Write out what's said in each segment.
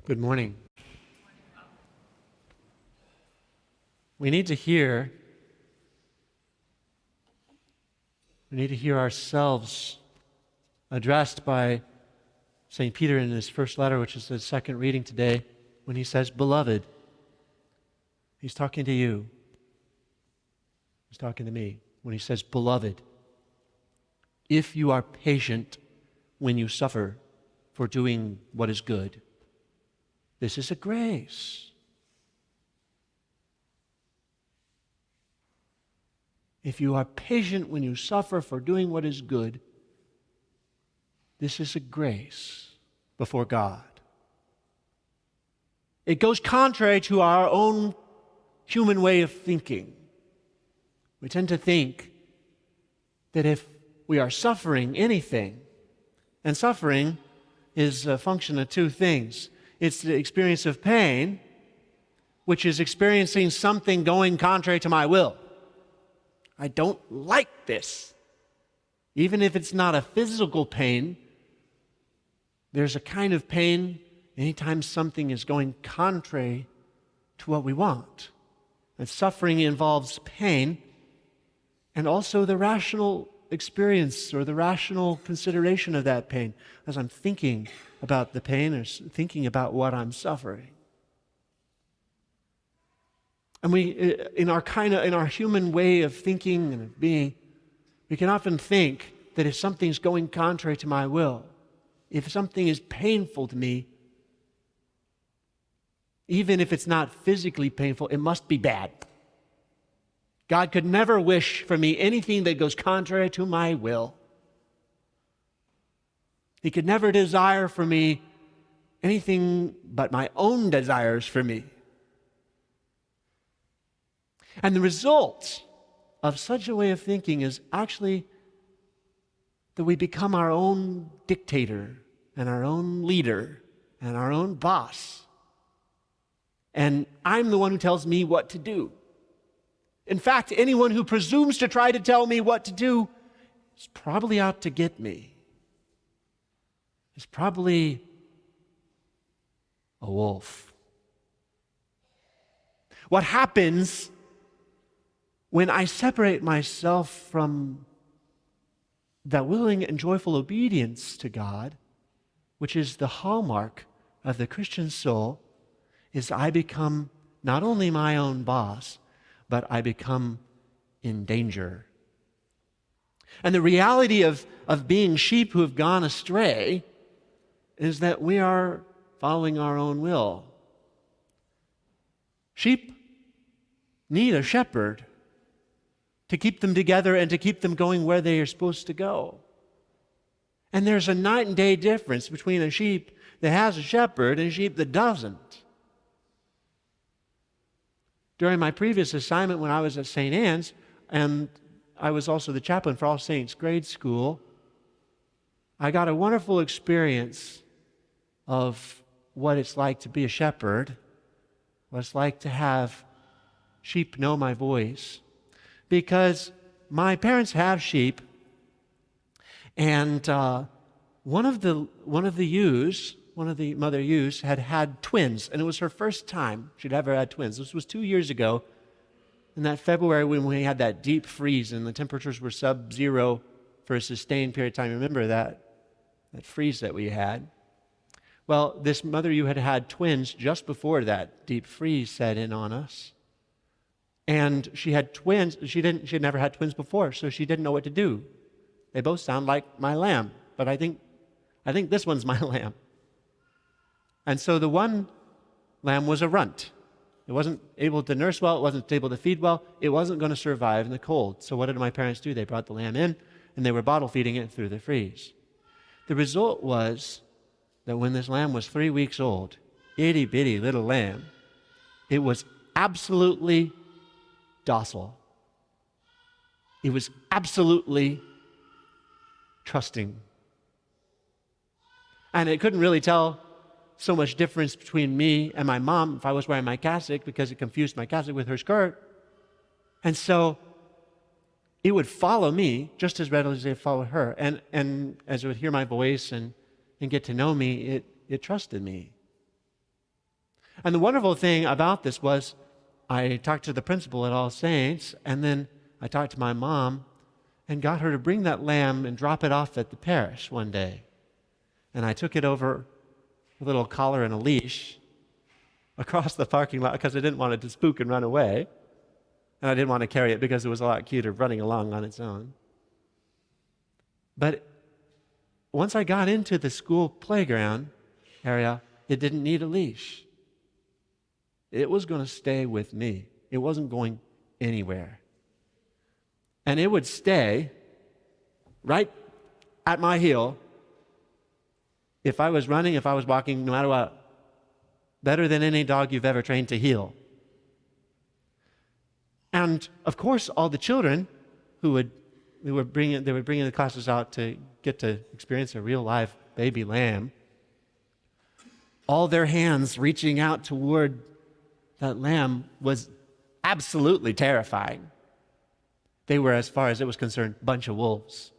Good morning. We need to hear ourselves addressed by St. Peter in his first letter, which is the second reading today, when he says, "Beloved." He's talking to you. He's talking to me when he says, "Beloved, if you are patient when you suffer for doing what is good, this is a grace." If you are patient when you suffer for doing what is good, this is a grace before God. It goes contrary to our own human way of thinking. We tend to think that if we are suffering anything, and suffering is a function of two things. It's the experience of pain, which is experiencing something going contrary to my will. I don't like this. Even if it's not a physical pain, there's a kind of pain anytime something is going contrary to what we want. And suffering involves pain and also the rational experience or the rational consideration of that pain as I'm thinking about the pain or thinking about what I'm suffering. And we, in our human way of thinking and of being, we can often think that if something's going contrary to my will, if something is painful to me, even if it's not physically painful, it must be bad. God could never wish for me anything that goes contrary to my will. He could never desire for me anything but my own desires for me. And the result of such a way of thinking is actually that we become our own dictator and our own leader and our own boss. And I'm the one who tells me what to do. In fact, anyone who presumes to try to tell me what to do is probably out to get me. Is probably a wolf. What happens when I separate myself from that willing and joyful obedience to God, which is the hallmark of the Christian soul, is I become not only my own boss, but I become in danger. And the reality of being sheep who have gone astray is that we are following our own will. Sheep need a shepherd to keep them together and to keep them going where they are supposed to go. And there's a night and day difference between a sheep that has a shepherd and a sheep that doesn't. During my previous assignment when I was at St. Anne's, and I was also the chaplain for All Saints grade school, I got a wonderful experience of what it's like to be a shepherd, what it's like to have sheep know my voice. Because my parents have sheep, and one of the mother ewes had twins, and it was her first time she'd ever had twins. This was 2 years ago, in that February when we had that deep freeze and the temperatures were sub-zero for a sustained period of time. Remember that freeze that we had? Well, this mother ewe had had twins just before that deep freeze set in on us. And she had twins. She had never had twins before, so she didn't know what to do. They both sound like my lamb, but I think this one's my lamb. And so the one lamb was a runt. It wasn't able to nurse well. It wasn't able to feed well. It wasn't going to survive in the cold. So what did my parents do? They brought the lamb in, and they were bottle feeding it through the freeze. The result was that when this lamb was 3 weeks old, itty bitty little lamb, it was absolutely docile. It was absolutely trusting. And it couldn't really tell so much difference between me and my mom if I was wearing my cassock, because it confused my cassock with her skirt. And so it would follow me just as readily as it followed her. And as it would hear my voice and get to know me, it trusted me. And the wonderful thing about this was I talked to the principal at All Saints, and then I talked to my mom and got her to bring that lamb and drop it off at the parish one day. And I took it over a little collar and a leash across the parking lot because I didn't want it to spook and run away. And I didn't want to carry it because it was a lot cuter running along on its own. But once I got into the school playground area, it didn't need a leash. It was going to stay with me. It wasn't going anywhere. And it would stay right at my heel if I was running, if I was walking, no matter what. Better than any dog you've ever trained to heel. And of course, all the children they would bring the classes out to get to experience a real live baby lamb. All their hands reaching out toward that lamb was absolutely terrifying. They were, as far as it was concerned, a bunch of wolves.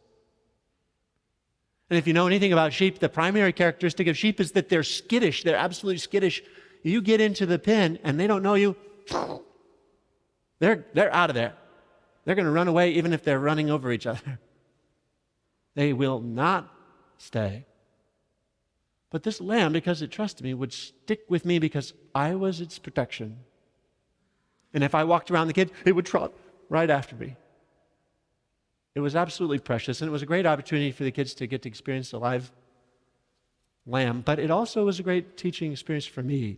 And if you know anything about sheep, the primary characteristic of sheep is that they're skittish. They're absolutely skittish. You get into the pen and they don't know you, they're out of there. They're going to run away even if they're running over each other. They will not stay. But this lamb, because it trusted me, would stick with me because I was its protection. And if I walked around the kid, it would trot right after me. It was absolutely precious, and it was a great opportunity for the kids to get to experience a live lamb, but it also was a great teaching experience for me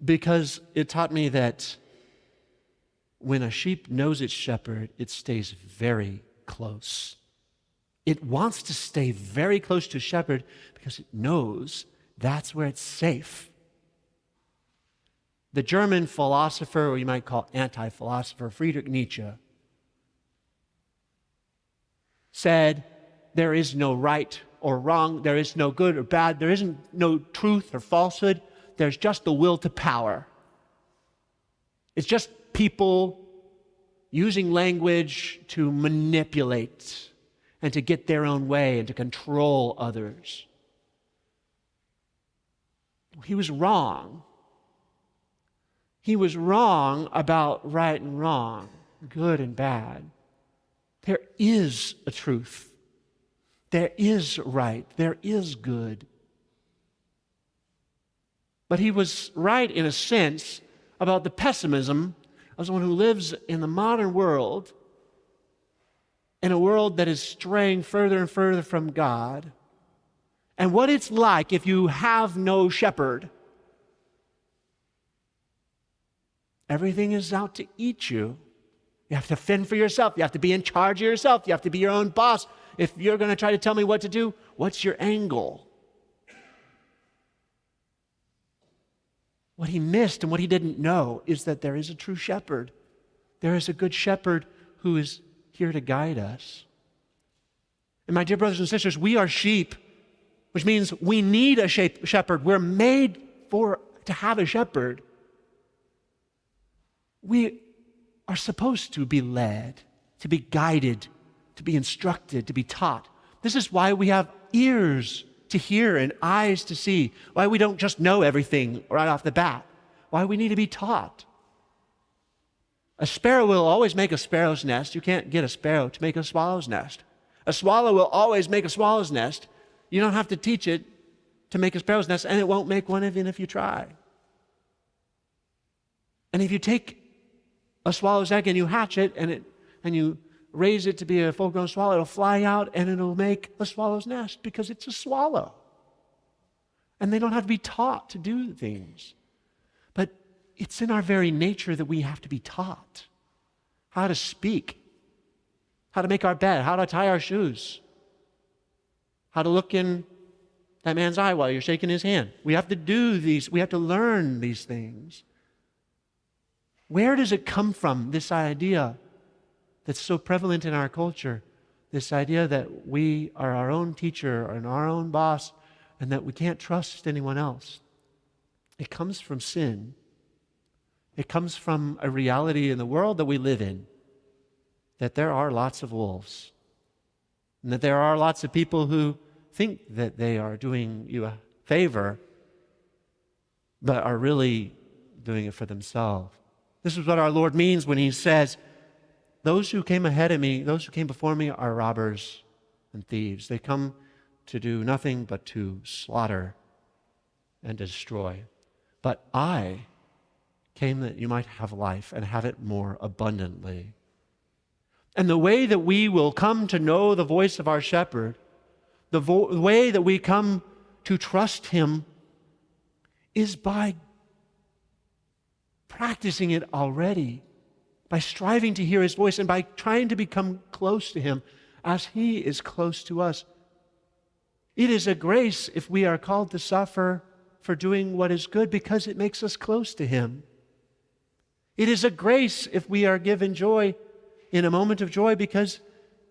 because it taught me that when a sheep knows its shepherd, it stays very close. It wants to stay very close to shepherd because it knows that's where it's safe. The German philosopher, or you might call anti-philosopher, Friedrich Nietzsche, said, there is no right or wrong, there is no good or bad, there isn't no truth or falsehood, there's just the will to power. It's just people using language to manipulate and to get their own way and to control others. He was wrong. He was wrong about right and wrong, good and bad. There is a truth. There is right. There is good. But he was right in a sense about the pessimism of someone who lives in the modern world, in a world that is straying further and further from God, and what it's like if you have no shepherd. Everything is out to eat you. You have to fend for yourself. You have to be in charge of yourself. You have to be your own boss. If you're going to try to tell me what to do, what's your angle? What he missed and what he didn't know is that there is a true shepherd. There is a good shepherd who is here to guide us. And my dear brothers and sisters, we are sheep, which means we need a shepherd. We're made to have a shepherd. We are supposed to be led, to be guided, to be instructed, to be taught. This is why we have ears to hear and eyes to see, why we don't just know everything right off the bat, why we need to be taught. A sparrow will always make a sparrow's nest. You can't get a sparrow to make a swallow's nest. A swallow will always make a swallow's nest. You don't have to teach it to make a sparrow's nest, and it won't make one even if you try. And if you take a swallow's egg and you hatch it and you raise it to be a full-grown swallow, it'll fly out and it'll make a swallow's nest because it's a swallow. And they don't have to be taught to do things. But it's in our very nature that we have to be taught how to speak, how to make our bed, how to tie our shoes, how to look in that man's eye while you're shaking his hand. We have to do these, we have to learn these things. Where does it come from, this idea that's so prevalent in our culture, this idea that we are our own teacher and our own boss and that we can't trust anyone else? It comes from sin. It comes from a reality in the world that we live in, that there are lots of wolves, and that there are lots of people who think that they are doing you a favor but are really doing it for themselves. This is what our Lord means when he says, those who came ahead of me, those who came before me are robbers and thieves. They come to do nothing but to slaughter and destroy. But I came that you might have life and have it more abundantly. And the way that we will come to know the voice of our shepherd, the way that we come to trust him, is by practicing it already, by striving to hear his voice and by trying to become close to him as he is close to us. It is a grace if we are called to suffer for doing what is good because it makes us close to him. It is a grace if we are given joy in a moment of joy because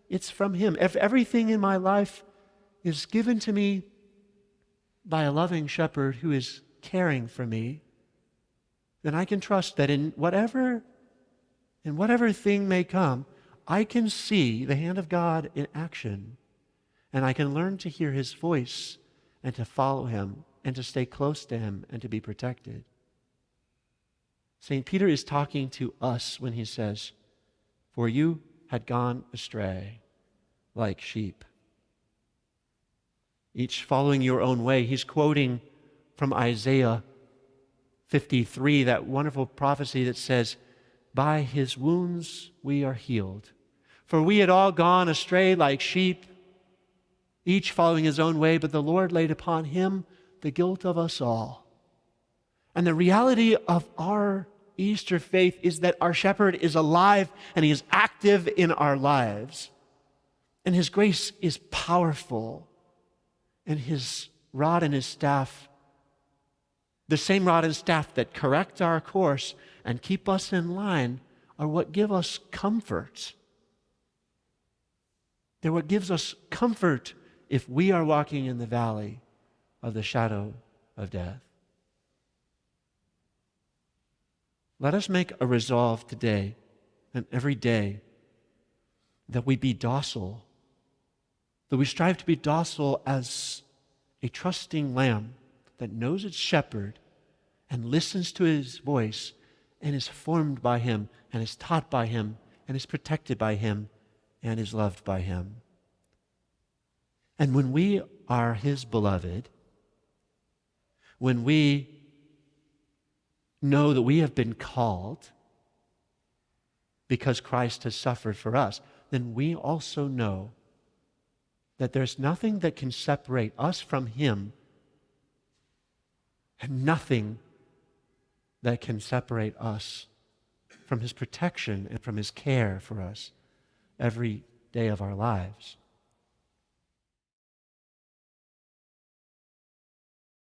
it's from him. If everything in my life is given to me by a loving shepherd who is caring for me, then I can trust that in whatever thing may come, I can see the hand of God in action, and I can learn to hear his voice and to follow him and to stay close to him and to be protected. St. Peter is talking to us when he says, "For you had gone astray like sheep, each following your own way." He's quoting from Isaiah 53, that wonderful prophecy that says, "By his wounds we are healed. For we had all gone astray like sheep, each following his own way, but the Lord laid upon him the guilt of us all." And the reality of our Easter faith is that our shepherd is alive and he is active in our lives. And his grace is powerful. And his rod and his staff, the same rod and staff that correct our course and keep us in line, are what give us comfort. They're what gives us comfort if we are walking in the valley of the shadow of death. Let us make a resolve today and every day that we be docile, that we strive to be docile as a trusting lamb that knows its shepherd and listens to his voice and is formed by him and is taught by him and is protected by him and is loved by him. And when we are his beloved, when we know that we have been called because Christ has suffered for us, then we also know that there's nothing that can separate us from him and nothing that can separate us from his protection and from his care for us every day of our lives.